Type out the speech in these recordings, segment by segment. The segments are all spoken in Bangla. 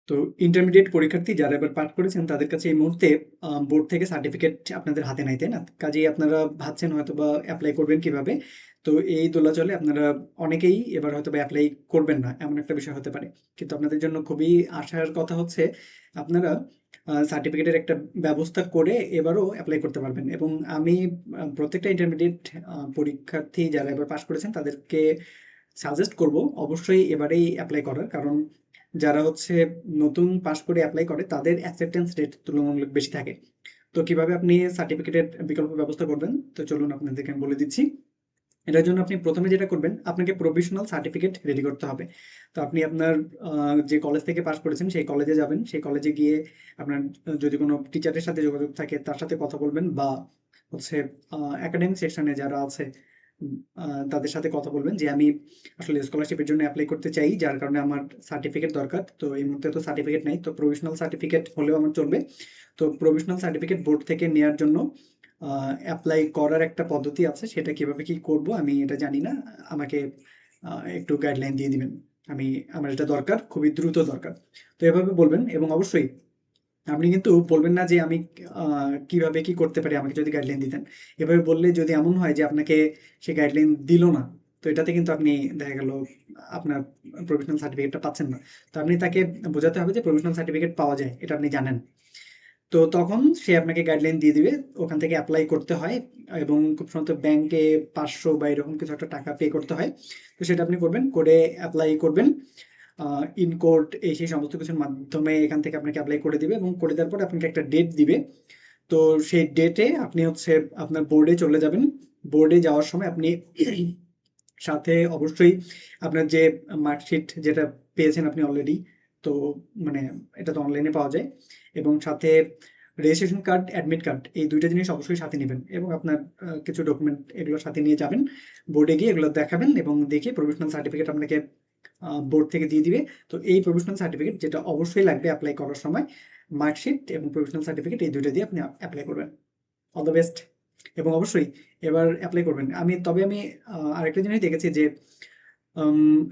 তো ইন্টারমিডিয়েট পরীক্ষার্থী যারা এবার পাস করেছেন তাদের কাছে এই মুহূর্তে বোর্ড থেকে সার্টিফিকেট আপনাদের হাতে নাই, তাই না? কাজেই আপনারা ভাবছেন হয়তোবা অ্যাপ্লাই করবেন কিভাবে। তো এই দোলাচলে আপনারা অনেকেই এবার হয়তোবা অ্যাপ্লাই করবেন না, এমন একটা বিষয় হতে পারে। কিন্তু আপনাদের জন্য খুবই আশার কথা হচ্ছে আপনারা সার্টিফিকেটের একটা ব্যবস্থা করে এবারও অ্যাপ্লাই করতে পারবেন। এবং আমি প্রত্যেকটা ইন্টারমিডিয়েট পরীক্ষার্থী যারা এবার পাস করেছেন তাদেরকে সাজেস্ট করব অবশ্যই এবারেই অ্যাপ্লাই করার। কারণ যারা হচ্ছে নতুন পাশ করে অ্যাপ্লাই করে তাদের অ্যাকসেপ্টেন্স রেট তুলনামূলক বেশি থাকে। তো কিভাবে আপনি সার্টিফিকেটের বিকল্প ব্যবস্থা করবেন, তো চলুন আপনাদেরকে আমি বলে দিচ্ছি। এটার জন্য আপনি প্রথমে যেটা করবেন, আপনাকে প্রভিশনাল সার্টিফিকেট রেডি করতে হবে। তো আপনি আপনার যে কলেজ থেকে পাশ করেছেন সেই কলেজে যাবেন, সেই কলেজে গিয়ে আপনার যদি কোনো টিচারের সাথে যোগাযোগ থাকে তার সাথে কথা বলবেন, বা হচ্ছে একাডেমিক সেকশনে যারা আছে তাদের সাথে কথা বলবেন যে আমি আসলে স্কলারশিপের জন্য অ্যাপ্লাই করতে চাই, যার কারণে আমার সার্টিফিকেট দরকার। তো এই মুহূর্তে তো সার্টিফিকেট নেই, তো প্রভিশনাল সার্টিফিকেট হলেও আমার চলবে। তো প্রভিশনাল সার্টিফিকেট বোর্ড থেকে নেওয়ার জন্য অ্যাপ্লাই করার একটা পদ্ধতি আছে, সেটা কিভাবে কি করব আমি এটা জানি না। আমাকে একটু গাইডলাইন দিয়ে দিবেন। আমি আমার এটা দরকার, খুবই দ্রুত দরকার। তো এভাবে বলবেন। এবং অবশ্যই আপনি কিন্তু বলবেন না যে আমি কিভাবে কি করতে পারি, আমাকে যদি গাইডলাইন দিতেন। এভাবে বললে যদি এমন হয় যে আপনাকে সে গাইডলাইন দিল না, তো এটাতে কিন্তু আপনি দেখা গেল আপনার প্রভিশনাল সার্টিফিকেটটা পাচ্ছেন না। তো আপনি তাকে বোঝাতে হবে যে প্রভিশনাল সার্টিফিকেট পাওয়া যায়, এটা আপনি জানেন। তো তখন সে আপনাকে গাইডলাইন দিয়ে দিবে, ওখান থেকে অ্যাপ্লাই করতে হয়। এবং খুব সম্ভবত ব্যাংকে 500 বা এরকম কিছু একটা টাকা পে করতে হয়। তো সেটা আপনি করবেন, করে অ্যাপ্লাই করবেন। ইন কোর্ট এই সেই সমস্ত কিছুর মাধ্যমে এখান থেকে আপনাকে অ্যাপ্লাই করে দিবে, এবং করে দেওয়ার পর আপনাকে একটা ডেট দিবে। তো সেই ডেটে আপনি হচ্ছে আপনার বোর্ডে চলে যাবেন। বোর্ডে যাওয়ার সময় আপনি সাথে অবশ্যই আপনার যে মার্কশিট যেটা পেয়েছেন আপনি অলরেডি, তো মানে এটা তো অনলাইনে পাওয়া যায়। এবং সাথে রেজিস্ট্রেশন কার্ড, অ্যাডমিট কার্ড, এই দুইটা জিনিস অবশ্যই সাথে নেবেন। এবং আপনার কিছু ডকুমেন্ট এগুলো সাথে নিয়ে যাবেন, বোর্ডে গিয়ে এগুলো দেখাবেন এবং দেখে প্রভিশনাল সার্টিফিকেট আপনাকে বোর্ড থেকে দিয়ে দিবে। তো এই প্রভিশনাল সার্টিফিকেট যেটা অবশ্যই লাগবে অ্যাপ্লাই করার সময়, মার্কশিট এবং প্রভিশনাল সার্টিফিকেট, এই দুইটা দিয়ে আপনি অ্যাপ্লাই করবেন। All the best. এবং অবশ্যই এবার অ্যাপ্লাই করবেন। আমি আরেকটা জিনিস দেখেছি যে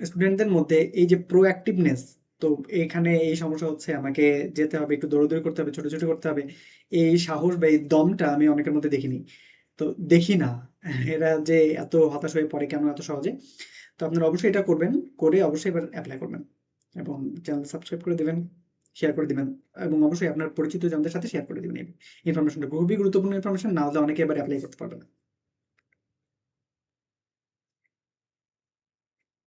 স্টুডেন্টদের মধ্যে এই যে প্রোঅ্যাক্টিভনেস, তো এখানে এই সমস্যা হচ্ছে, আমাকে যেতে হবে, একটু দৌড়াদৌড়ি করতে হবে, ছোটাছুটি করতে হবে, এই সাহস বা এই দমটা আমি অনেকের মধ্যে দেখিনি। তো দেখি না এরা যে এত হতাশ হয়ে পড়ে কেন এত সহজে। তো আপনারা অবশ্যই এটা করবেন, করে অবশ্যই এবার অ্যাপ্লাই করবেন। এবং চ্যানেল সাবস্ক্রাইব করে দিবেন, শেয়ার করে দিবেন। এবং অবশ্যই আপনার পরিচিত জনদের সাথে শেয়ার করে দিবেন। এই ইনফরমেশনটা খুবই গুরুত্বপূর্ণ ইনফরমেশন, না হলে অনেকে এবার অ্যাপ্লাই করতে পারবে না।